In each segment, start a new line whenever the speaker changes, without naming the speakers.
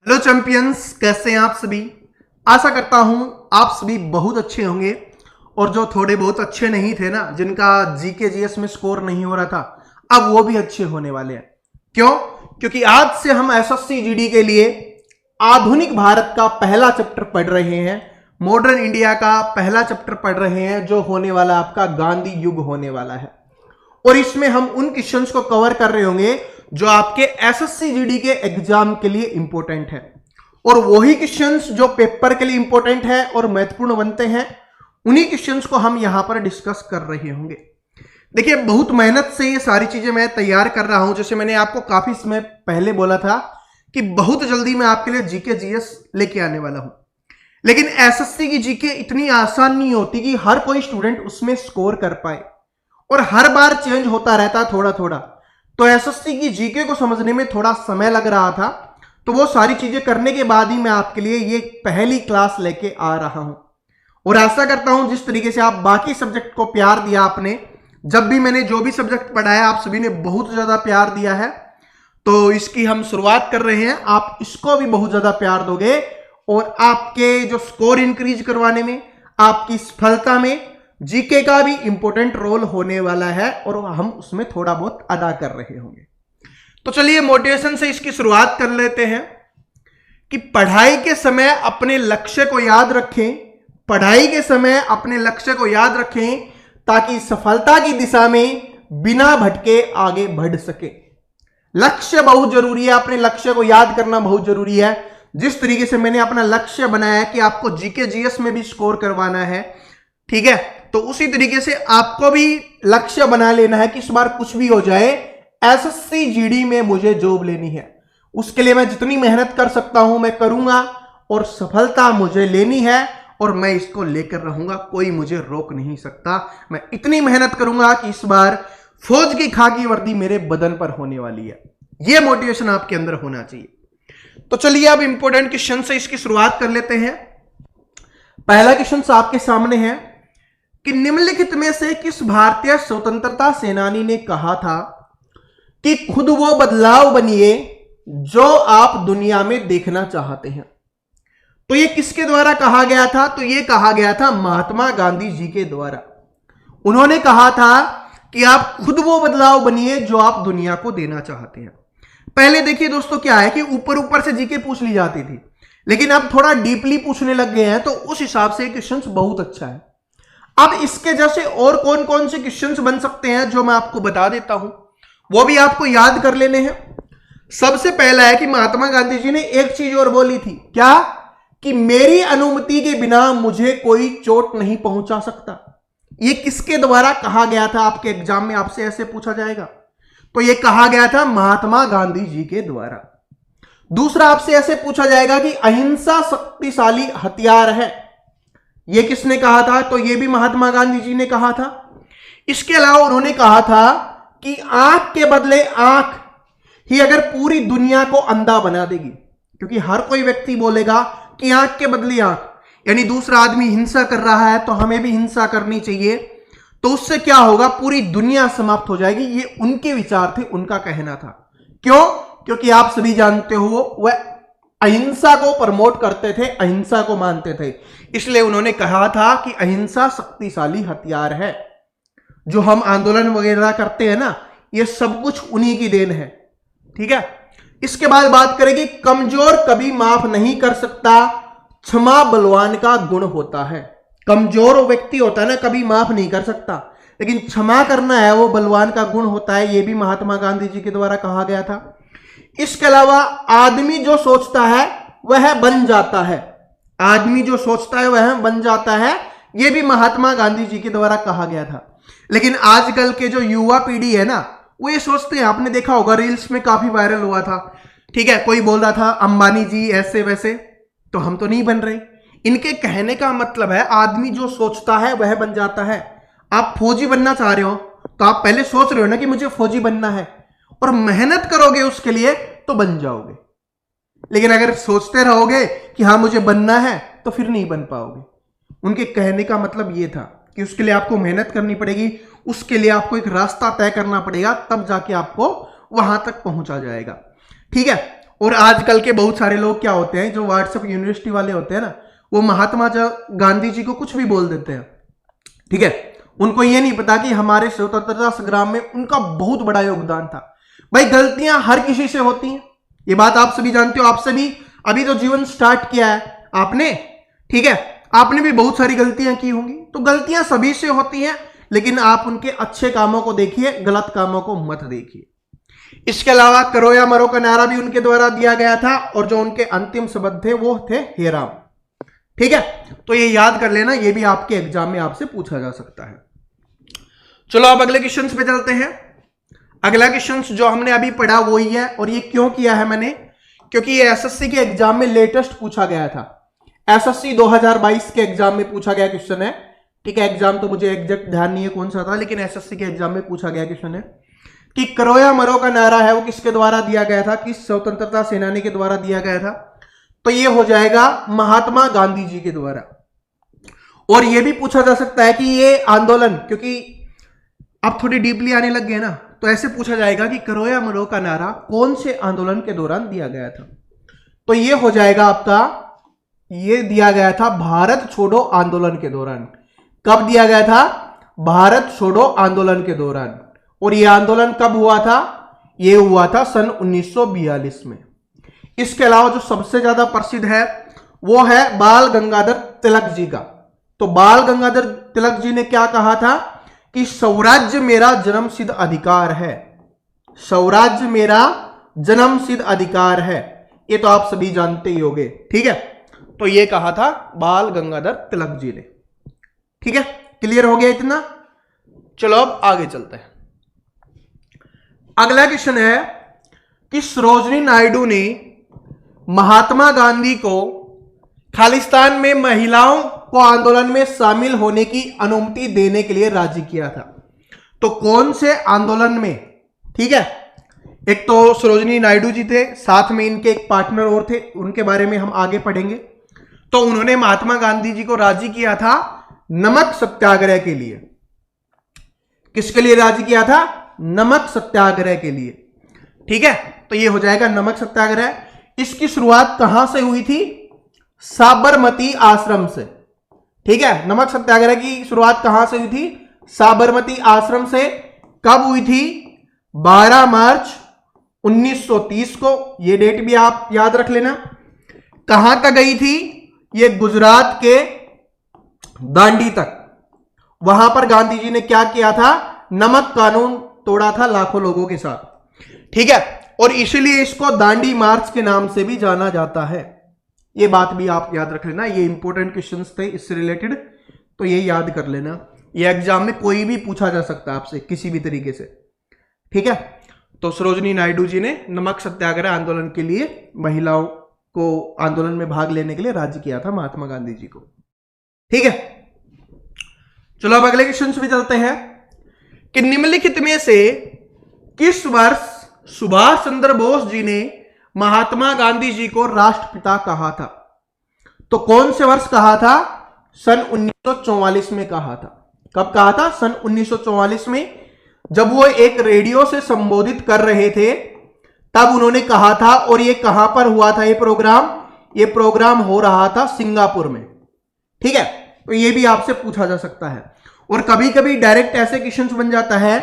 Hello champions, कैसे हैं आप सभी। आशा करता हूं आप सभी बहुत अच्छे होंगे और जो थोड़े बहुत अच्छे नहीं थे ना, जिनका जीके जीएस में स्कोर नहीं हो रहा था, अब वो भी अच्छे होने वाले हैं। क्यों? क्योंकि आज से हम एसएससी जीडी के लिए आधुनिक भारत का पहला चैप्टर पढ़ रहे हैं, मॉडर्न इंडिया का पहला चैप्टर पढ़ रहे हैं, जो होने वाला आपका गांधी युग होने वाला है। और इसमें हम उन क्वेश्चंस को कवर कर रहे होंगे जो आपके एसएससी जीडी के एग्जाम के लिए इंपॉर्टेंट है, और वही क्वेश्चंस जो पेपर के लिए इंपॉर्टेंट है और महत्वपूर्ण बनते हैं, उन्हीं क्वेश्चंस को हम यहां पर डिस्कस कर रहे होंगे। देखिए, बहुत मेहनत से ये सारी चीजें मैं तैयार कर रहा हूं। जैसे मैंने आपको काफी समय पहले बोला था कि बहुत जल्दी मैं आपके लिए जीके जीएस लेके आने वाला हूं, लेकिन एसएससी की जीके इतनी आसान नहीं होती कि हर कोई स्टूडेंट उसमें स्कोर कर पाए, और हर बार चेंज होता रहता है थोड़ा थोड़ा। तो एसएससी की जीके को समझने में थोड़ा समय लग रहा था, तो वो सारी चीजें करने के बाद ही मैं आपके लिए ये पहली क्लास लेके आ रहा हूं। और आशा करता हूं जिस तरीके से आप बाकी सब्जेक्ट को प्यार दिया आपने, जब भी मैंने जो भी सब्जेक्ट पढ़ाया आप सभी ने बहुत ज्यादा प्यार दिया है, तो इसकी हम शुरुआत कर रहे हैं। आप इसको भी बहुत ज्यादा प्यार दोगे और आपके जो स्कोर इंक्रीज करवाने में, आपकी सफलता में जीके का भी इंपॉर्टेंट रोल होने वाला है, और हम उसमें थोड़ा बहुत अदा कर रहे होंगे। तो चलिए मोटिवेशन से इसकी शुरुआत कर लेते हैं कि पढ़ाई के समय अपने लक्ष्य को याद रखें, पढ़ाई के समय अपने लक्ष्य को याद रखें, ताकि सफलता की दिशा में बिना भटके आगे बढ़ सके। लक्ष्य बहुत जरूरी है, अपने लक्ष्य को याद करना बहुत जरूरी है। जिस तरीके से मैंने अपना लक्ष्य बनाया कि आपको जीके जीएस में भी स्कोर करवाना है, ठीक है, तो उसी तरीके से आपको भी लक्ष्य बना लेना है कि इस बार कुछ भी हो जाए, एसएससी जीडी में मुझे जॉब लेनी है। उसके लिए मैं जितनी मेहनत कर सकता हूं मैं करूंगा, और सफलता मुझे लेनी है, और मैं इसको लेकर रहूंगा, कोई मुझे रोक नहीं सकता। मैं इतनी मेहनत करूंगा कि इस बार फौज की खाकी वर्दी मेरे बदन पर होने वाली है। यह मोटिवेशन आपके अंदर होना चाहिए। तो चलिए अब इंपॉर्टेंट क्वेश्चन से इसकी शुरुआत कर लेते हैं। पहला क्वेश्चन आपके सामने है कि निम्नलिखित में से किस भारतीय स्वतंत्रता सेनानी ने कहा था कि खुद वो बदलाव बनिए जो आप दुनिया में देखना चाहते हैं। तो ये किसके द्वारा कहा गया था? तो ये कहा गया था महात्मा गांधी जी के द्वारा। उन्होंने कहा था कि आप खुद वो बदलाव बनिए जो आप दुनिया को देना चाहते हैं। पहले देखिए दोस्तों, क्या है कि ऊपर ऊपर से जीके पूछ ली जाती थी, लेकिन अब थोड़ा डीपली पूछने लग गए हैं, तो उस हिसाब से क्वेश्चन बहुत अच्छा है। अब इसके जैसे और कौन कौन से क्वेश्चंस बन सकते हैं जो मैं आपको बता देता हूं, वो भी आपको याद कर लेने हैं। सबसे पहला है कि महात्मा गांधी जी ने एक चीज और बोली थी, क्या? कि मेरी अनुमति के बिना मुझे कोई चोट नहीं पहुंचा सकता। ये किसके द्वारा कहा गया था? आपके एग्जाम में आपसे ऐसे पूछा जाएगा, तो ये कहा गया था महात्मा गांधी जी के द्वारा। दूसरा आपसे ऐसे पूछा जाएगा कि अहिंसा शक्तिशाली हथियार है, ये किसने कहा था? तो ये भी महात्मा गांधी जी ने कहा था। इसके अलावा उन्होंने कहा था कि आंख के बदले आंख ही अगर पूरी दुनिया को अंधा बना देगी, क्योंकि हर कोई व्यक्ति बोलेगा कि आंख के बदले आंख, यानी दूसरा आदमी हिंसा कर रहा है तो हमें भी हिंसा करनी चाहिए, तो उससे क्या होगा? पूरी दुनिया समाप्त हो जाएगी। ये उनके विचार थे, उनका कहना था। क्यों? क्योंकि आप सभी जानते हो वह अहिंसा को प्रमोट करते थे, अहिंसा को मानते थे, इसलिए उन्होंने कहा था कि अहिंसा शक्तिशाली हथियार है। जो हम आंदोलन वगैरह करते हैं ना, ये सब कुछ उन्हीं की देन है, ठीक है। इसके बाद बात करेंगे, कमजोर कभी माफ नहीं कर सकता, क्षमा बलवान का गुण होता है। कमजोर व्यक्ति होता है ना, कभी माफ नहीं कर सकता, लेकिन क्षमा करना है वो बलवान का गुण होता है। ये भी महात्मा गांधी जी के द्वारा कहा गया था। इसके अलावा आदमी जो सोचता है वह बन जाता है, आदमी जो सोचता है वह बन जाता है, यह भी महात्मा गांधी जी के द्वारा कहा गया था। लेकिन आजकल के जो युवा पीढ़ी है ना, वो ये सोचते हैं, आपने देखा होगा रील्स में काफी वायरल हुआ था, ठीक है, कोई बोल रहा था अंबानी जी ऐसे वैसे, तो हम तो नहीं बन रहे। इनके कहने का मतलब है आदमी जो सोचता है वह बन जाता है। आप फौजी बनना चाह रहे हो तो आप पहले सोच रहे हो ना कि मुझे फौजी बनना है, और मेहनत करोगे उसके लिए तो बन जाओगे। लेकिन अगर सोचते रहोगे कि हाँ मुझे बनना है, तो फिर नहीं बन पाओगे। उनके कहने का मतलब यह था कि उसके लिए आपको मेहनत करनी पड़ेगी, उसके लिए आपको एक रास्ता तय करना पड़ेगा, तब जाके आपको वहां तक पहुंचा जाएगा, ठीक है। और आजकल के बहुत सारे लोग क्या होते हैं, जो व्हाट्सएप यूनिवर्सिटी वाले होते हैं ना, वो महात्मा गांधी जी को कुछ भी बोल देते हैं। ठीक है, उनको ये नहीं पता कि हमारे स्वतंत्रता संग्राम में उनका बहुत बड़ा योगदान था। भाई गलतियां हर किसी से होती हैं, ये बात आप सभी जानते हो। आप सभी अभी तो जीवन स्टार्ट किया है आपने, ठीक है, आपने भी बहुत सारी गलतियां की होंगी, तो गलतियां सभी से होती हैं, लेकिन आप उनके अच्छे कामों को देखिए, गलत कामों को मत देखिए। इसके अलावा करो या मरो का नारा भी उनके द्वारा दिया गया था, और जो उनके अंतिम शब्द थे वो थे हे राम। ठीक है, तो ये याद कर लेना, ये भी आपके एग्जाम में आपसे पूछा जा सकता है। चलो अब अगले क्वेश्चन पे चलते हैं। अगला क्वेश्चन जो हमने अभी पढ़ा वही है, और ये क्यों किया है मैंने, क्योंकि ये एसएससी के एग्जाम में लेटेस्ट पूछा गया था। एसएससी 2022 के एग्जाम में पूछा गया क्वेश्चन है। ठीक है, एग्जाम तो मुझे एग्जैक्ट ध्यान नहीं है कौन सा था, लेकिन एसएससी के एग्जाम में पूछा गया क्वेश्चन है कि करो या मरो का नारा है वो किसके द्वारा दिया गया था, किस स्वतंत्रता सेनानी के द्वारा दिया गया था। तो ये हो जाएगा महात्मा गांधी जी के द्वारा। और ये भी पूछा जा सकता है कि ये आंदोलन, क्योंकि आप थोड़ी डीपली आने लग गए ना, तो ऐसे पूछा जाएगा कि करो या मरो का नारा कौन से आंदोलन के दौरान दिया गया था। तो ये हो जाएगा आपका, ये दिया गया था भारत छोड़ो आंदोलन के दौरान। कब दिया गया था? भारत छोड़ो आंदोलन के दौरान। और यह आंदोलन कब हुआ था? यह हुआ था सन 1942 में। इसके अलावा जो सबसे ज्यादा प्रसिद्ध है वो है बाल गंगाधर तिलक जी का। तो बाल गंगाधर तिलक जी ने क्या कहा था कि स्वराज्य मेरा जन्मसिद्ध अधिकार है। स्वराज्य मेरा जन्मसिद्ध अधिकार है, ये तो आप सभी जानते ही होंगे। ठीक है, तो ये कहा था बाल गंगाधर तिलक जी ने। ठीक है, क्लियर हो गया इतना? चलो अब आगे चलते हैं। अगला क्वेश्चन है कि सरोजिनी नायडू ने महात्मा गांधी को खालिस्तान में महिलाओं को आंदोलन में शामिल होने की अनुमति देने के लिए राजी किया था। तो कौन से आंदोलन में? ठीक है, एक तो सरोजिनी नायडू जी थे, साथ में इनके एक पार्टनर और थे, उनके बारे में हम आगे पढ़ेंगे। तो उन्होंने महात्मा गांधी जी को राजी किया था नमक सत्याग्रह के लिए। किसके लिए राजी किया था? नमक सत्याग्रह के लिए। ठीक है, तो ये हो जाएगा नमक सत्याग्रह। इसकी शुरुआत कहां से हुई थी? साबरमती आश्रम से। ठीक है, नमक सत्याग्रह की शुरुआत कहां से हुई थी? साबरमती आश्रम से। कब हुई थी? 12 मार्च 1930 को। यह डेट भी आप याद रख लेना। कहां तक गई थी? यह गुजरात के दांडी तक। वहां पर गांधी जी ने क्या किया था? नमक कानून तोड़ा था लाखों लोगों के साथ। ठीक है, और इसीलिए इसको दांडी मार्च के नाम से भी जाना जाता है। ये बात भी आप याद रख लेना, ये इंपॉर्टेंट क्वेश्चंस थे इससे रिलेटेड, तो ये याद कर लेना। ये एग्जाम में कोई भी पूछा जा सकता है आपसे किसी भी तरीके से। ठीक है, तो सरोजिनी नायडू जी ने नमक सत्याग्रह आंदोलन के लिए महिलाओं को आंदोलन में भाग लेने के लिए राजी किया था महात्मा गांधी जी को। ठीक है, चलो अब अगले क्वेश्चन पे चलते हैं कि निम्नलिखित में से किस वर्ष सुभाष चंद्र बोस जी ने महात्मा गांधी जी को राष्ट्रपिता कहा था? तो कौन से वर्ष कहा था? सन 1944 में कहा था। कब कहा था? सन 1944 में, जब वो एक रेडियो से संबोधित कर रहे थे तब उन्होंने कहा था। और ये कहां पर हुआ था ये प्रोग्राम? ये प्रोग्राम हो रहा था सिंगापुर में। ठीक है, तो ये भी आपसे पूछा जा सकता है। और कभी कभी डायरेक्ट ऐसे क्वेश्चन बन जाता है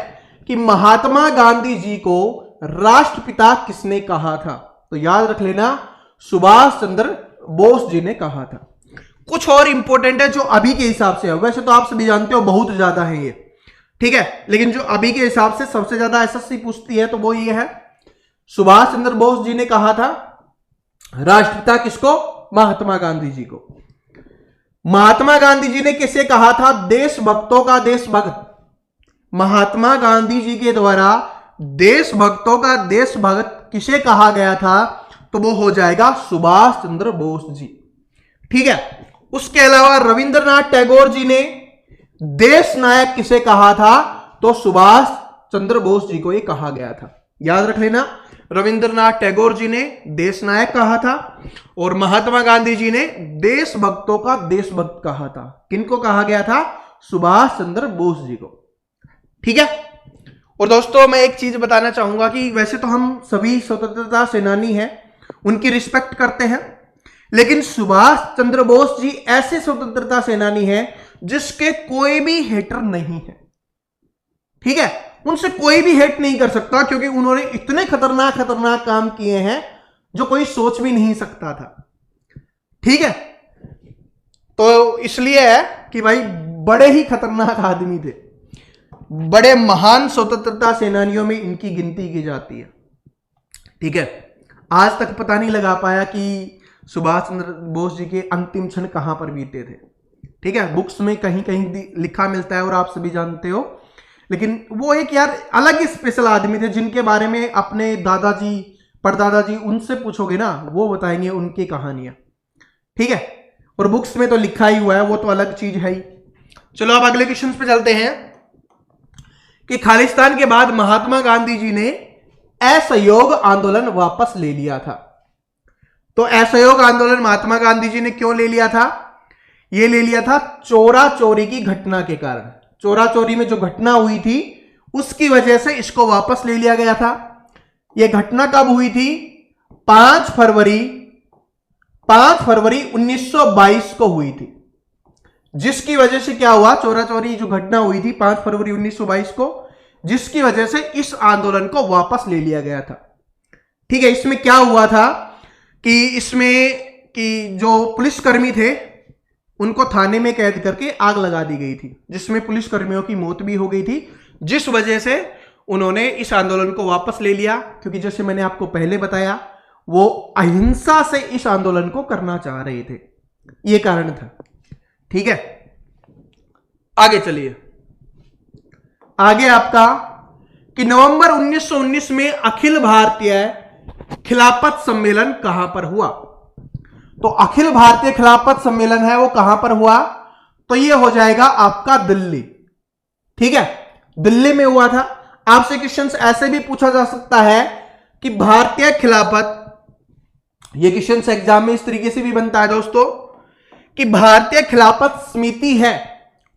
कि महात्मा गांधी जी को राष्ट्रपिता किसने कहा था? तो याद रख लेना, सुभाष चंद्र बोस जी ने कहा था। कुछ और इंपॉर्टेंट है जो अभी के हिसाब से है, वैसे तो आप सभी जानते हो बहुत ज्यादा है ये। ठीक है, लेकिन जो अभी के हिसाब से सबसे ज्यादा एसएससी पूछती है तो वो ये है, सुभाष चंद्र बोस जी ने कहा था राष्ट्रपिता किसको? महात्मा गांधी जी को। महात्मा गांधी जी ने किसे कहा था? देशभक्तों का देशभक्त। महात्मा गांधी जी के द्वारा देशभक्तों का देशभक्त किसे कहा गया था? तो वो हो जाएगा सुभाष चंद्र बोस जी। ठीक है, उसके अलावा रविंद्रनाथ टैगोर जी ने देश नायक किसे कहा था? तो सुभाष चंद्र बोस जी को ये कहा गया था। याद रख लेना, रविंद्रनाथ टैगोर जी ने देश नायक कहा था और महात्मा गांधी जी ने देशभक्तों का देशभक्त कहा था। किनको कहा गया था? सुभाष चंद्र बोस जी को। ठीक है, और दोस्तों मैं एक चीज बताना चाहूंगा कि वैसे तो हम सभी स्वतंत्रता सेनानी हैं, उनकी रिस्पेक्ट करते हैं। लेकिन सुभाष चंद्र बोस जी ऐसे स्वतंत्रता सेनानी हैं जिसके कोई भी हेटर नहीं है। ठीक है, उनसे कोई भी हेट नहीं कर सकता, क्योंकि उन्होंने इतने खतरनाक खतरनाक काम किए हैं जो कोई सोच भी नहीं सकता था। ठीक है, तो इसलिए है कि भाई बड़े ही खतरनाक आदमी थे, बड़े महान स्वतंत्रता सेनानियों में इनकी गिनती की जाती है। ठीक है, आज तक पता नहीं लगा पाया कि सुभाष चंद्र बोस जी के अंतिम क्षण कहां पर बीते थे। ठीक है, बुक्स में कहीं कहीं लिखा मिलता है और आप सभी जानते हो, लेकिन वो एक यार अलग ही स्पेशल आदमी थे जिनके बारे में अपने दादाजी परदादाजी उनसे पूछोगे ना, वो बताएंगे उनकी कहानियां। ठीक है, और बुक्स में तो लिखा ही हुआ है, वो तो अलग चीज है ही। चलो अब अगले क्वेश्चन पे चलते हैं कि खालिस्तान के बाद महात्मा गांधी जी ने असहयोग आंदोलन वापस ले लिया था। तो असहयोग आंदोलन महात्मा गांधी जी ने क्यों ले लिया था? यह ले लिया था चोरा चोरी की घटना के कारण। चोरा चोरी में जो घटना हुई थी उसकी वजह से इसको वापस ले लिया गया था। यह घटना कब हुई थी? 5 फरवरी 1922 को हुई थी, जिसकी वजह से क्या हुआ, चोरा चोरी जो घटना हुई थी 5 फरवरी 1922 को, जिसकी वजह से इस आंदोलन को वापस ले लिया गया था। ठीक है, इसमें क्या हुआ था कि इसमें कि जो पुलिसकर्मी थे उनको थाने में कैद करके आग लगा दी गई थी, जिसमें पुलिसकर्मियों की मौत भी हो गई थी, जिस वजह से उन्होंने इस आंदोलन को वापस ले लिया। क्योंकि जैसे मैंने आपको पहले बताया, वो अहिंसा से इस आंदोलन को करना चाह रहे थे, यह कारण था। ठीक है, आगे चलिए। आगे आपका कि नवंबर 1919 में अखिल भारतीय खिलाफत सम्मेलन कहां पर हुआ? तो अखिल भारतीय खिलाफत सम्मेलन है वो कहां पर हुआ? तो ये हो जाएगा आपका दिल्ली। ठीक है, दिल्ली में हुआ था। आपसे क्वेश्चन ऐसे भी पूछा जा सकता है कि भारतीय खिलाफत, ये क्वेश्चन एग्जाम में इस तरीके से भी बनता है दोस्तों कि भारतीय खिलाफत समिति है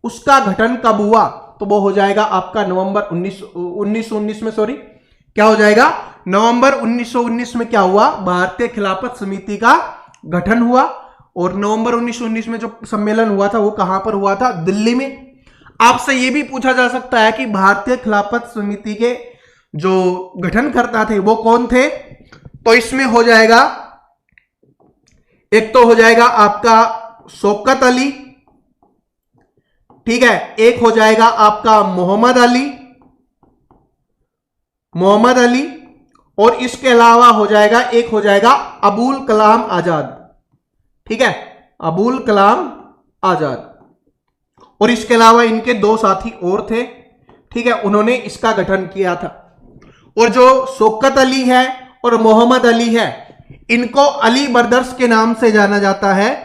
उसका गठन कब हुआ? तो वो हो जाएगा आपका नवंबर 1919 में, सॉरी क्या हो जाएगा, नवंबर 1919 में क्या हुआ, भारतीय खिलाफत समिति का गठन हुआ। और नवंबर 1919 में जो सम्मेलन हुआ था वो कहां पर हुआ था? दिल्ली में। आपसे यह भी पूछा जा सकता है कि भारतीय खिलाफत समिति के जो गठनकर्ता थे वो कौन थे? तो इसमें हो जाएगा, एक तो हो जाएगा आपका शौकत अली, ठीक है, एक हो जाएगा आपका मोहम्मद अली, और इसके अलावा हो जाएगा, एक हो जाएगा अबुल कलाम आजाद। ठीक है, अबुल कलाम आजाद। और इसके अलावा इनके 2 साथी और थे। ठीक है, उन्होंने इसका गठन किया था। और जो शौकत अली है और मोहम्मद अली है, इनको अली ब्रदर्स के नाम से जाना जाता है,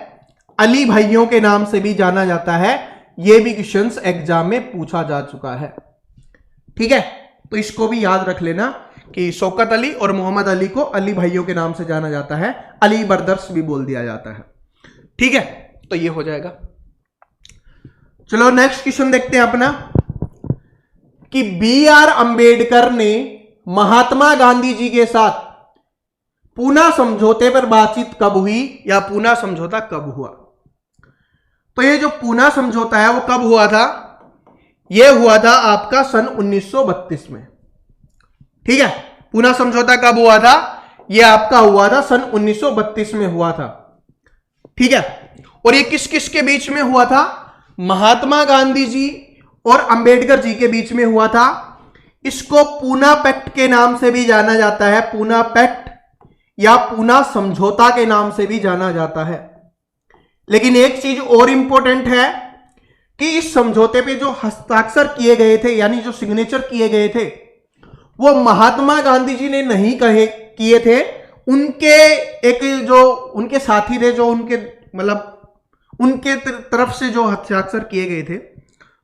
अली भाइयों के नाम से भी जाना जाता है। यह भी क्वेश्चंस एग्जाम में पूछा जा चुका है। ठीक है, तो इसको भी याद रख लेना कि शौकत अली और मोहम्मद अली को अली भाइयों के नाम से जाना जाता है, अली ब्रदर्स भी बोल दिया जाता है। ठीक है, तो ये हो जाएगा। चलो नेक्स्ट क्वेश्चन देखते हैं अपना कि B.R. अंबेडकर ने महात्मा गांधी जी के साथ पूना समझौते पर बातचीत कब हुई, या पूना समझौता कब हुआ? तो ये जो पूना समझौता है वो कब हुआ था? ये हुआ था आपका सन 1932 में। ठीक है, पूना समझौता कब हुआ था? ये आपका हुआ था सन 1932 में हुआ था। ठीक है, और ये किस किस के बीच में हुआ था? महात्मा गांधी जी और अंबेडकर जी के बीच में हुआ था। इसको पूना पैक्ट के नाम से भी जाना जाता है, पूना पैक्ट या पूना समझौता के नाम से भी जाना जाता है। लेकिन एक चीज और इंपॉर्टेंट है कि इस समझौते पे जो हस्ताक्षर किए गए थे, यानी जो सिग्नेचर किए गए थे, वो महात्मा गांधी जी ने नहीं किए थे, उनके एक जो उनके साथी थे, जो उनके मतलब उनके तरफ से जो हस्ताक्षर किए गए थे,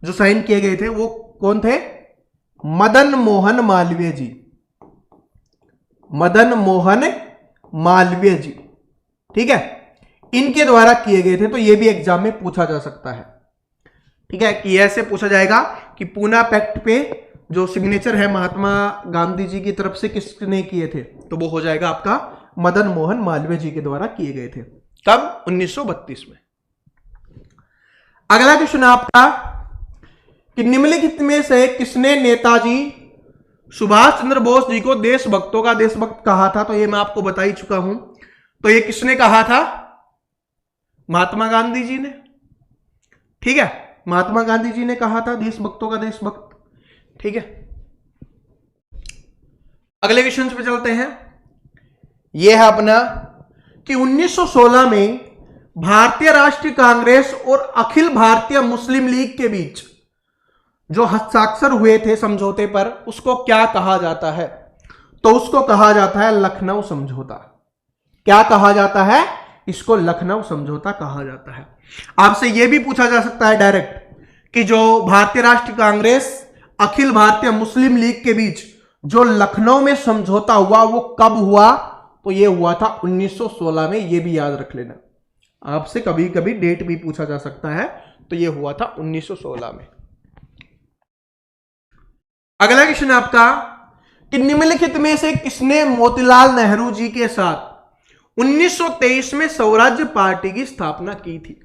जो साइन किए गए थे, वो कौन थे? मदन मोहन मालवीय जी। मदन मोहन मालवीय जी। ठीक है, इनके द्वारा किए गए थे। तो यह भी एग्जाम में पूछा जा सकता है। ठीक है, कि ऐसे पूछा जाएगा कि पूना पैक्ट पे जो सिग्नेचर है महात्मा गांधी जी की तरफ से किसने किए थे? तो वो हो जाएगा आपका मदन मोहन मालवीय जी के द्वारा किए गए थे। कब? 1932 में। अगला क्वेश्चन आपका कि निम्नलिखित में से किसने नेताजी सुभाष चंद्र बोस जी को देशभक्तों का देशभक्त कहा था? तो ये मैं आपको बता ही चुका हूं। तो ये किसने कहा था? महात्मा गांधी जी ने। ठीक है, महात्मा गांधी जी ने कहा था देशभक्तों का देशभक्त। ठीक है, अगले क्वेश्चन पे चलते हैं। यह है अपना कि 1916 में भारतीय राष्ट्रीय कांग्रेस और अखिल भारतीय मुस्लिम लीग के बीच जो हस्ताक्षर हुए थे समझौते पर, उसको क्या कहा जाता है? तो उसको कहा जाता है लखनऊ समझौता। क्या कहा जाता है? इसको लखनऊ समझौता कहा जाता है। आपसे यह भी पूछा जा सकता है डायरेक्ट कि जो भारतीय राष्ट्रीय कांग्रेस अखिल भारतीय मुस्लिम लीग के बीच जो लखनऊ में समझौता हुआ वो कब हुआ? तो यह हुआ था 1916 में। यह भी याद रख लेना, आपसे कभी कभी डेट भी पूछा जा सकता है। तो यह हुआ था 1916 में। अगला क्वेश्चन आपका कि निम्नलिखित में से किसने मोतीलाल नेहरू जी के साथ 1923 में स्वराज्य पार्टी की स्थापना की थी?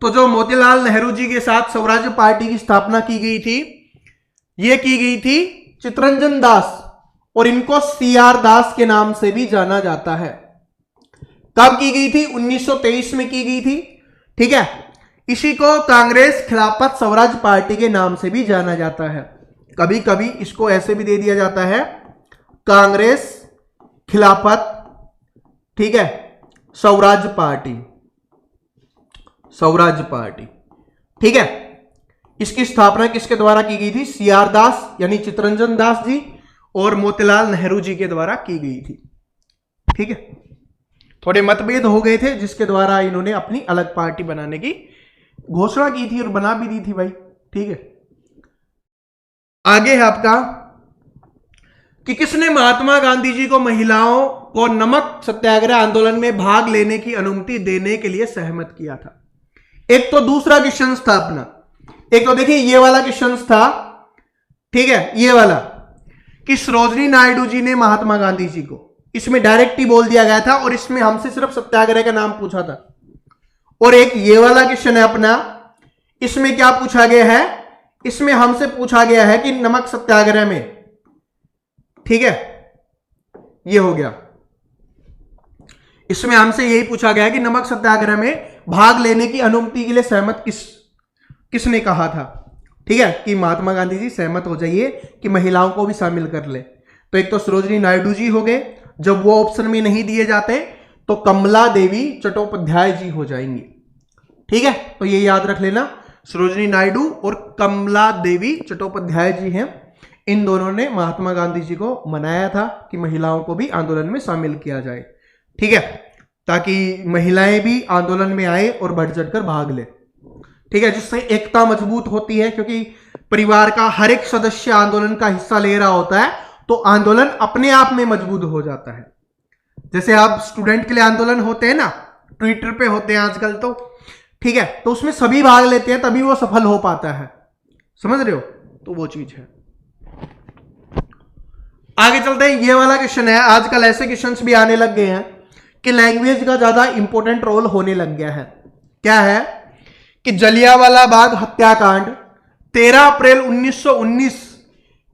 तो जो मोतीलाल नेहरू जी के साथ स्वराज्य पार्टी की स्थापना की गई थी, यह की गई थी चित्तरंजन दास, और इनको सीआर दास के नाम से भी जाना जाता है। कब की गई थी? 1923 में की गई थी। ठीक है, इसी को कांग्रेस खिलाफत स्वराज पार्टी के नाम से भी जाना जाता है। कभी कभी इसको ऐसे भी दे दिया जाता है, कांग्रेस खिलाफत, ठीक है, स्वराज पार्टी, स्वराज पार्टी। ठीक है, इसकी स्थापना किसके द्वारा की गई थी? सीआर दास यानी चित्तरंजन दास जी और मोतीलाल नेहरू जी के द्वारा की गई थी। ठीक है, थोड़े मतभेद हो गए थे जिसके द्वारा इन्होंने अपनी अलग पार्टी बनाने की घोषणा की थी और बना भी दी थी भाई। ठीक है, आगे है आपका कि किसने महात्मा गांधी जी को महिलाओं को नमक सत्याग्रह आंदोलन में भाग लेने की अनुमति देने के लिए सहमत किया था? एक तो दूसरा क्वेश्चन था अपना, एक तो देखिए ये वाला क्वेश्चन था, ठीक है, ये वाला कि सरोजनी नायडू जी ने महात्मा गांधी जी को, इसमें डायरेक्ट ही बोल दिया गया था और इसमें हमसे सिर्फ सत्याग्रह का नाम पूछा था। और एक ये वाला क्वेश्चन है अपना, इसमें क्या पूछा गया है? इसमें हमसे पूछा गया है कि नमक सत्याग्रह में, ठीक है, ये हो गया, इसमें हमसे यही पूछा गया है कि नमक सत्याग्रह में भाग लेने की अनुमति के लिए सहमत किसने कहा था? ठीक है, कि महात्मा गांधी जी सहमत हो जाइए कि महिलाओं को भी शामिल कर ले। तो एक तो सरोजनी नायडू जी हो गए, जब वो ऑप्शन में नहीं दिए जाते तो कमला देवी चट्टोपाध्याय जी हो जाएंगी। ठीक है, तो ये याद रख लेना, सरोजनी नायडू और कमला देवी चट्टोपाध्याय जी हैं। इन दोनों ने महात्मा गांधी जी को मनाया था कि महिलाओं को भी आंदोलन में शामिल किया जाए। ठीक है, ताकि महिलाएं भी आंदोलन में आए और बढ़ चढ़कर भाग ले। ठीक है, जिससे एकता मजबूत होती है, क्योंकि परिवार का हर एक सदस्य आंदोलन का हिस्सा ले रहा होता है तो आंदोलन अपने आप में मजबूत हो जाता है। जैसे आप स्टूडेंट के लिए आंदोलन होते हैं ना, ट्विटर पे होते हैं आजकल तो, ठीक है, तो उसमें सभी भाग लेते हैं तभी वो सफल हो पाता है। समझ रहे हो? तो वो चीज है। आगे चलते हैं, ये वाला क्वेश्चन है। आजकल ऐसे क्वेश्चंस भी आने लग गए हैं कि लैंग्वेज का ज्यादा इंपॉर्टेंट रोल होने लग गया है। क्या है कि जलियांवाला बाग हत्याकांड 13 अप्रैल 1919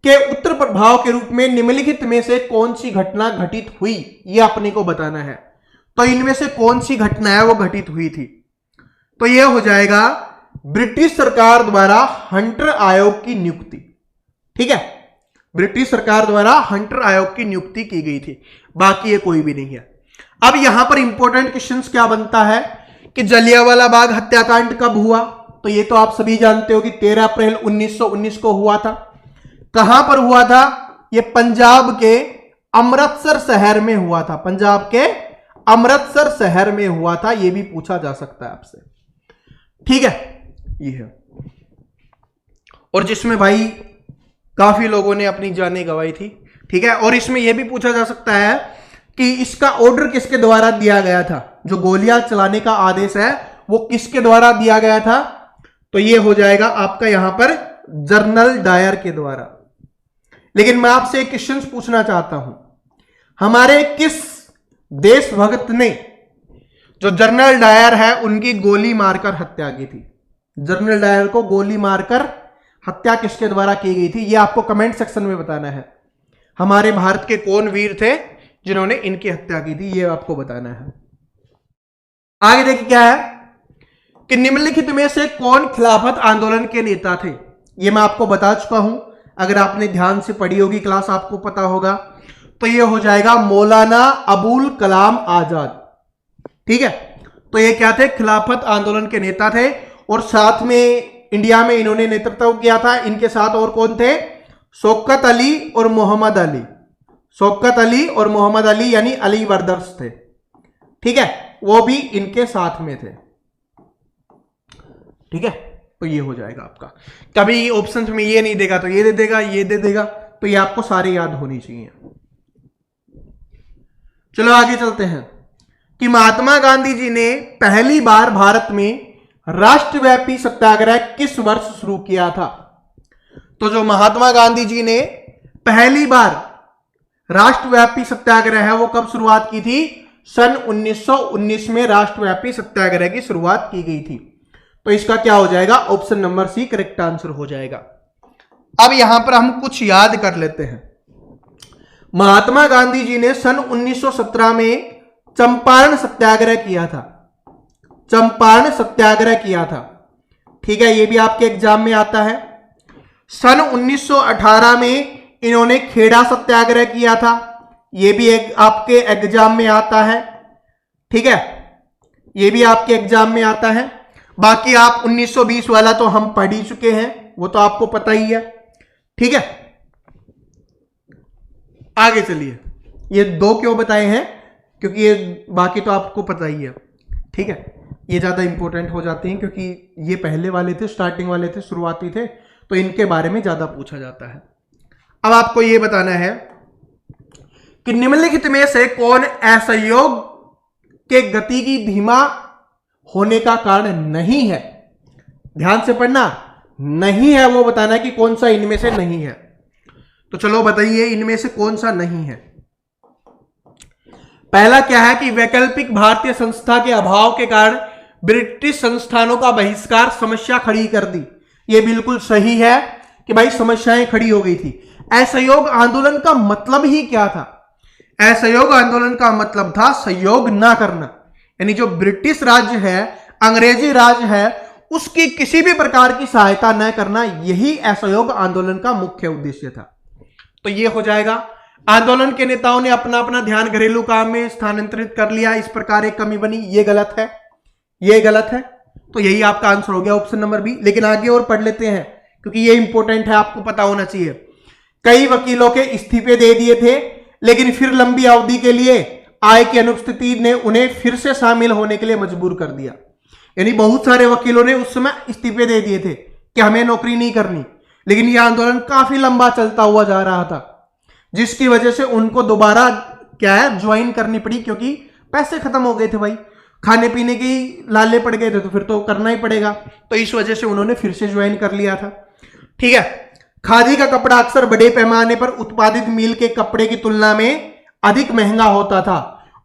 के उत्तर प्रभाव के रूप में निम्नलिखित में से कौन सी घटना घटित हुई, यह अपने को बताना है। तो इनमें से कौन सी घटना है वो घटित हुई थी? तो यह हो जाएगा ब्रिटिश सरकार द्वारा हंटर आयोग की नियुक्ति। ठीक है, ब्रिटिश सरकार द्वारा हंटर आयोग की नियुक्ति की गई थी, बाकी ये कोई भी नहीं है। अब यहां पर इंपॉर्टेंट क्वेश्चन क्या बनता है कि जलियांवाला बाग हत्याकांड कब हुआ? तो ये तो आप सभी जानते हो कि 13 अप्रैल 1919 को हुआ था। कहां पर हुआ था? ये पंजाब के अमृतसर शहर में हुआ था। पंजाब के अमृतसर शहर में हुआ था, यह भी पूछा जा सकता है आपसे। ठीक है, ये है, और जिसमें भाई काफी लोगों ने अपनी जानें गंवाई थी। ठीक है, और इसमें यह भी पूछा जा सकता है कि इसका ऑर्डर किसके द्वारा दिया गया था? जो गोलियां चलाने का आदेश है वो किसके द्वारा दिया गया था? तो यह हो जाएगा आपका यहां पर जनरल डायर के द्वारा। लेकिन मैं आपसे एक क्वेश्चन पूछना चाहता हूं, हमारे किस देशभक्त ने जो जनरल डायर है उनकी गोली मारकर हत्या की थी। जनरल डायर को गोली मारकर हत्या किसके द्वारा की गई थी, यह आपको कमेंट सेक्शन में बताना है। हमारे भारत के कौन वीर थे जिन्होंने इनकी हत्या की थी, यह आपको बताना है। आगे देखिए क्या है कि निम्नलिखित में से कौन खिलाफत आंदोलन के नेता थे। यह मैं आपको बता चुका हूं, अगर आपने ध्यान से पढ़ी होगी क्लास आपको पता होगा। तो यह हो जाएगा मौलाना अबुल कलाम आजाद। ठीक है, तो ये क्या थे, खिलाफत आंदोलन के नेता थे। और साथ में इंडिया में इन्होंने नेतृत्व किया था। इनके साथ और कौन थे, शौकत अली और मोहम्मद अली। शौकत अली और मोहम्मद अली यानी अली ब्रदर्स थे। ठीक है, वो भी इनके साथ में थे। ठीक है, तो ये हो जाएगा आपका। कभी ऑप्शन में ये नहीं देगा तो ये दे देगा, ये दे देगा, तो ये आपको सारे याद होनी चाहिए। चलो आगे चलते हैं कि महात्मा गांधी जी ने पहली बार भारत में राष्ट्रव्यापी सत्याग्रह किस वर्ष शुरू किया था। तो जो महात्मा गांधी जी ने पहली बार राष्ट्रव्यापी सत्याग्रह है वो कब शुरुआत की थी, सन 1919 में राष्ट्रव्यापी सत्याग्रह की शुरुआत की गई थी। तो इसका क्या हो जाएगा, option number C correct answer हो जाएगा। अब यहां पर हम कुछ याद कर लेते हैं। महात्मा गांधी जी ने सन 1917 में चंपारण सत्याग्रह किया था। चंपारण सत्याग्रह किया था। ठीक है, यह भी आपके एग्जाम में आता है। सन 1918 में इन्होंने खेड़ा सत्याग्रह किया था। यह भी आपके एग्जाम में आता है। ठीक है, यह भी आपके एग्जाम में आता है। बाकी आप 1920 वाला तो हम पढ़ ही चुके हैं, वो तो आपको पता ही है। ठीक है, आगे चलिए। ये दो क्यों बताए हैं, क्योंकि ये बाकी तो आपको पता ही है। ठीक है, ये ज्यादा इंपॉर्टेंट हो जाते हैं क्योंकि ये पहले वाले थे, स्टार्टिंग वाले थे, शुरुआती थे, तो इनके बारे में ज्यादा पूछा जाता है। अब आपको ये बताना है कि निम्नलिखित में से कौन असहयोग के गति की धीमा होने का कारण नहीं है। ध्यान से पढ़ना, नहीं है वो बताना है कि कौन सा इनमें से नहीं है। तो चलो बताइए इनमें से कौन सा नहीं है। पहला क्या है कि वैकल्पिक भारतीय संस्था के अभाव के कारण ब्रिटिश संस्थानों का बहिष्कार समस्या खड़ी कर दी। यह बिल्कुल सही है कि भाई समस्याएं खड़ी हो गई थी। असहयोग आंदोलन का मतलब ही क्या था, असहयोग आंदोलन का मतलब था सहयोग ना करना, यानी जो ब्रिटिश राज्य है, अंग्रेजी राज्य है, उसकी किसी भी प्रकार की सहायता न करना, यही असहयोग आंदोलन का मुख्य उद्देश्य था। तो ये हो जाएगा। आंदोलन के नेताओं ने अपना अपना ध्यान घरेलू काम में स्थानांतरित कर लिया, इस प्रकार एक कमी बनी, ये गलत है, ये गलत है। तो यही आपका आंसर हो गया ऑप्शन नंबर बी। लेकिन आगे और पढ़ लेते हैं क्योंकि ये इंपॉर्टेंट है, आपको पता होना चाहिए। कई वकीलों के इस्तीफे दे दिए थे, लेकिन फिर लंबी अवधि के लिए आय की अनुपस्थिति ने उन्हें फिर से शामिल होने के लिए मजबूर कर दिया। यानी बहुत सारे वकीलों ने उस समय इस्तीफे दे दिए थे कि हमें नौकरी नहीं करनी, लेकिन यह आंदोलन काफी लंबा चलता हुआ जा रहा था, जिसकी वजह से उनको दोबारा क्या है ज्वाइन करनी पड़ी, क्योंकि पैसे खत्म हो गए थे भाई, खाने पीने के लाले पड़ गए थे, तो फिर तो करना ही पड़ेगा। तो इस वजह से उन्होंने फिर से ज्वाइन कर लिया था। ठीक है, खादी का कपड़ा अक्सर बड़े पैमाने पर उत्पादित मील के कपड़े की तुलना में अधिक महंगा होता था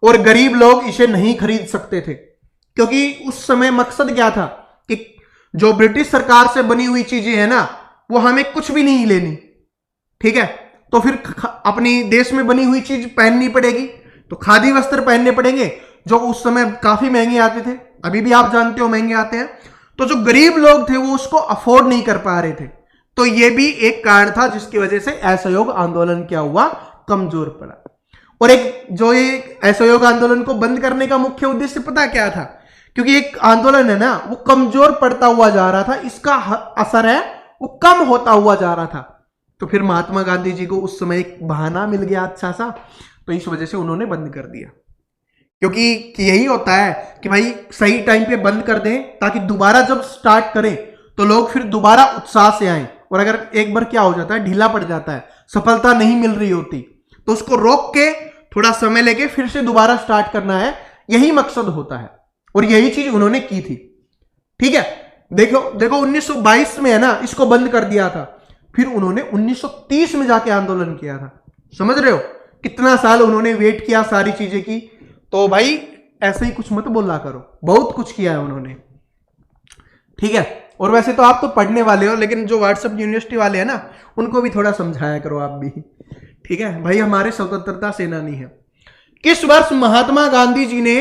और गरीब लोग इसे नहीं खरीद सकते थे, क्योंकि उस समय मकसद क्या था कि जो ब्रिटिश सरकार से बनी हुई चीजें है ना, वो हमें कुछ भी नहीं लेनी। ठीक है, तो फिर अपनी देश में बनी हुई चीज पहननी पड़ेगी, तो खादी वस्त्र पहनने पड़ेंगे, जो उस समय काफी महंगे आते थे, अभी भी आप जानते हो महंगे आते हैं। तो जो गरीब लोग थे वो उसको अफोर्ड नहीं कर पा रहे थे। तो ये भी एक कारण था जिसकी वजह से असहयोग आंदोलन क्या हुआ, कमजोर पड़ा। और एक जो ये असहयोग आंदोलन को बंद करने का मुख्य उद्देश्य पता क्या था, क्योंकि एक आंदोलन है ना, वो कमजोर पड़ता हुआ जा रहा था, इसका असर है वो कम होता हुआ जा रहा था। तो फिर महात्मा गांधी जी को उस समय एक बहाना मिल गया अच्छा सा, तो इस वजह से उन्होंने बंद कर दिया। क्योंकि यही होता है कि भाई सही टाइम पे बंद कर दें, ताकि दोबारा जब स्टार्ट करें तो लोग फिर दोबारा उत्साह से आए। और अगर एक बार क्या हो जाता है, ढीला पड़ जाता है, सफलता नहीं मिल रही होती, तो उसको रोक के थोड़ा समय लेके फिर से दोबारा स्टार्ट करना है, यही मकसद होता है। और यही चीज उन्होंने की थी। ठीक है, देखो 1922 में है ना, इसको बंद कर दिया था। फिर उन्होंने 1930 में जाके आंदोलन किया था। समझ रहे हो कितना साल उन्होंने वेट किया सारी चीजें की, तो भाई ऐसे ही कुछ मत बोला करो, बहुत कुछ किया है उन्होंने, ठीक है। और वैसे तो आप तो पढ़ने वाले हो, लेकिन जो व्हाट्सएप यूनिवर्सिटी वाले हैं ना, उनको भी थोड़ा समझाया करो आप भी, ठीक है भाई, हमारे स्वतंत्रता सेनानी है। किस वर्ष महात्मा गांधी जी ने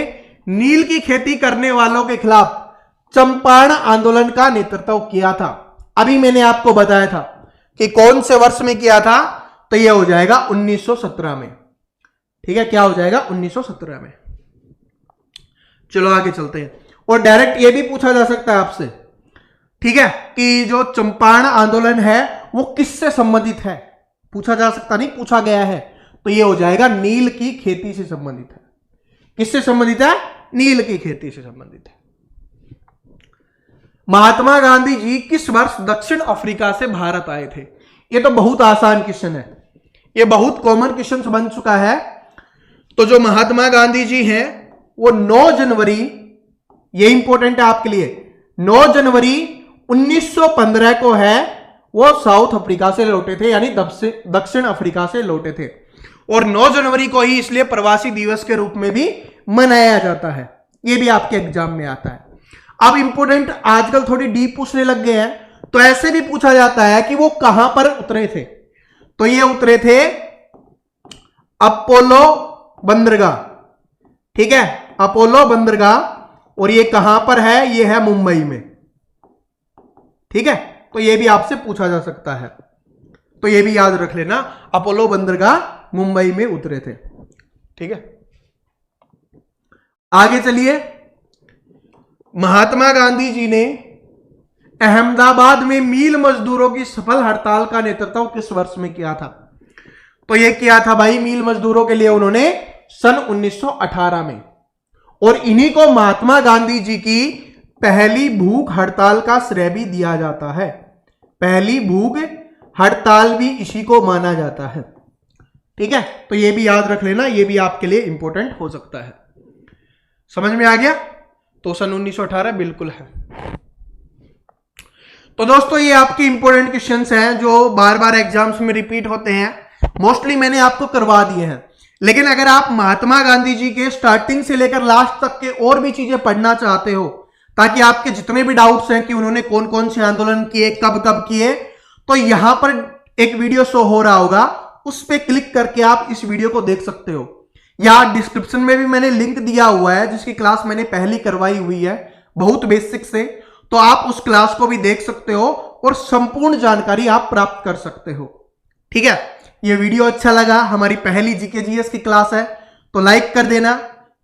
नील की खेती करने वालों के खिलाफ चंपारण आंदोलन का नेतृत्व किया था? अभी मैंने आपको बताया था कि कौन से वर्ष में किया था, तो यह हो जाएगा 1917 में, ठीक है। क्या हो जाएगा? 1917 में। चलो आगे चलते हैं। और डायरेक्ट यह भी पूछा जा सकता है आपसे, ठीक है, कि जो चंपारण आंदोलन है वो किससे संबंधित है? पूछा जा सकता नहीं, पूछा गया है, तो ये हो जाएगा नील की खेती से संबंधित है। किससे संबंधित है? नील की खेती से संबंधित है। महात्मा गांधी जी किस वर्ष दक्षिण अफ्रीका से भारत आए थे? ये तो बहुत आसान क्वेश्चन है, ये बहुत कॉमन क्वेश्चन बन चुका है। तो जो महात्मा गांधी जी हैं वो 9 जनवरी, ये इंपॉर्टेंट है आपके लिए, 9 जनवरी 1915 को है वो साउथ अफ्रीका से लौटे थे, यानी दक्षिण अफ्रीका से लौटे थे। और 9 जनवरी को ही इसलिए प्रवासी दिवस के रूप में भी मनाया जाता है। ये भी आपके एग्जाम में आता है। अब इंपॉर्टेंट आजकल थोड़ी डीप पूछने लग गए हैं, तो ऐसे भी पूछा जाता है कि वो कहां पर उतरे थे? तो ये उतरे थे अपोलो बंदरगाह, ठीक है, अपोलो बंदरगाह। और ये कहां पर है? ये है मुंबई में, ठीक है। तो ये भी आपसे पूछा जा सकता है, तो ये भी याद रख लेना, अपोलो बंदरगाह मुंबई में उतरे थे, ठीक है। आगे चलिए। महात्मा गांधी जी ने अहमदाबाद में मील मजदूरों की सफल हड़ताल का नेतृत्व किस वर्ष में किया था? तो यह किया था भाई मील मजदूरों के लिए उन्होंने सन 1918 में। और इन्हीं को महात्मा गांधी जी की पहली भूख हड़ताल का श्रेय भी दिया जाता है। पहली भूख हड़ताल भी इसी को माना जाता है, ठीक है। तो यह भी याद रख लेना, यह भी आपके लिए इंपॉर्टेंट हो सकता है। समझ में आ गया? तो सन 1918 बिल्कुल है। तो दोस्तों ये आपके इंपॉर्टेंट क्वेश्चंस हैं जो बार बार एग्जाम्स में रिपीट होते हैं। मोस्टली मैंने आपको करवा दिए हैं, लेकिन अगर आप महात्मा गांधी जी के स्टार्टिंग से लेकर लास्ट तक के और भी चीजें पढ़ना चाहते हो, ताकि आपके जितने भी डाउट्स हैं कि उन्होंने कौन कौन से आंदोलन किए, कब कब किए, तो यहां पर एक वीडियो शो हो रहा होगा, उस पर क्लिक करके आप इस वीडियो को देख सकते हो। या डिस्क्रिप्शन में भी मैंने लिंक दिया हुआ है, जिसकी क्लास मैंने पहली करवाई हुई है बहुत बेसिक से, तो आप उस क्लास को भी देख सकते हो और संपूर्ण जानकारी आप प्राप्त कर सकते हो, ठीक है। ये वीडियो अच्छा लगा, हमारी पहली जीके जीएस की क्लास है, तो लाइक कर देना।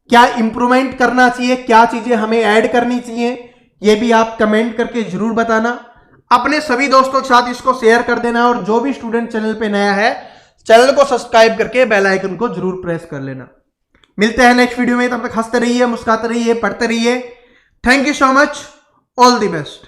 क्या इंप्रूवमेंट करना चाहिए, क्या चीजें हमें ऐड करनी चाहिए, ये भी आप कमेंट करके जरूर बताना। अपने सभी दोस्तों के साथ इसको शेयर कर देना, और जो भी स्टूडेंट चैनल पे नया है, चैनल को सब्सक्राइब करके बेल आइकन को जरूर प्रेस कर लेना। मिलते हैं नेक्स्ट वीडियो में, तब तक हंसते रहिए, मुस्कुराते रहिए, पढ़ते रहिए। Thank you so much, all the best.